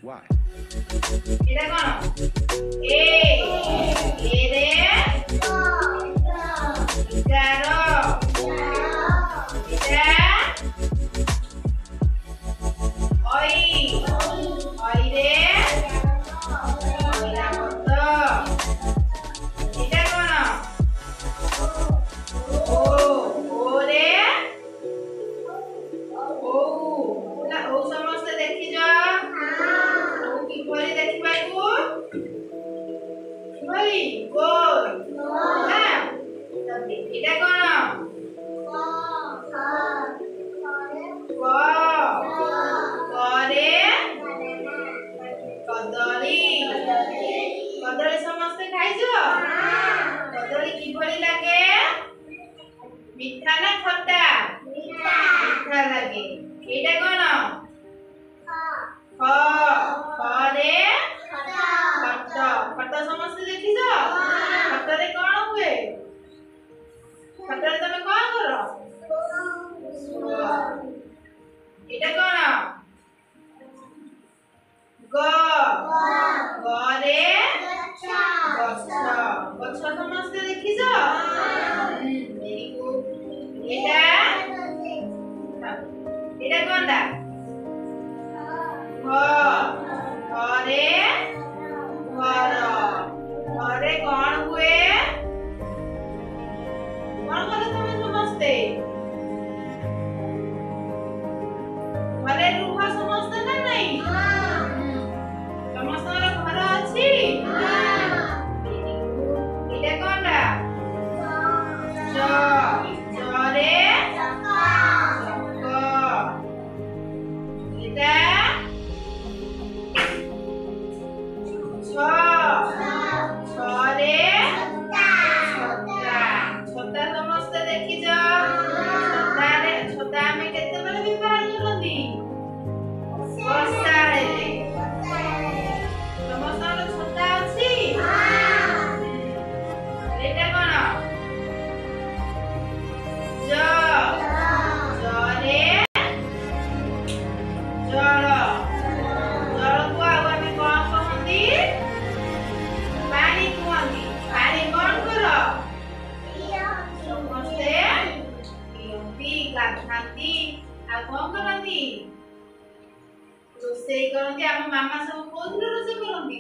why. এটা কোন এ এ রে 11 এটা ওই ওই রে ওইরা কত এটা কোন ও ও রে ও ওটা ও ସମସ୍ତେ ଦେଖିଛ ও কিপରି ଦେଖିବାକୁ কিপରି গোল হ্যাঁ এটা কোন ক করে কদলী কদলী ସମସ୍ତେ ଖାଇଛ কদলী কিপରି লাগে মিঠা না খটা মিঠা লাগে এটা কোন খ খরে খট খট ସମସ୍ତେ ଦେଖିଛ ଖଟରେ କଣ ହୁଏ ଖଟରେ ତମେ କଣ କର এটা কোন গ গরে গছ গছ ସମସ୍ତେ ଦେଖିଛ ভেরি গুড এটা এটা কোনটা ঘ ঘরে ঘর ঘরে କଣ ହୁଏ କଣ କର ତମେ ସମସ୍ତେ ଘରେ ରୁହ ସମସ୍ତେ ନା ନାହିଁ ସମସ୍ତଙ୍କର ଘର ଅଛି ଏଇଟା କଣଟା ଜ ଜରେ ଚକ ଏଇଟା ଛ ଛରେ ଛତା ଛତା ସମସ୍ତେ ଦେଖିଛ ଛତାରେ ଛତା ଆମେ କେତେବେଳେ ବ୍ୟବହାର କରନ୍ତି ବର୍ଷା ହେଲେ ସମସ୍ତଙ୍କର ଛତା ଅଛି ଏଇଟା କଣ ଜ ଜରେ ଜଳ ଜଳକୁ ଆଉ ଆମେ କଣ କହନ୍ତି ପାଣି କୁହନ୍ତି ପାଣି କଣ କର ସମସ୍ତେ ପିଅନ୍ତି ଗାଧାନ୍ତି ଆଉ କଣ କରନ୍ତି ରୋଷେଇ କରନ୍ତି ଆମ ମାମା ସବୁ କୋଉଥିରେ ରୋଷେଇ କରନ୍ତି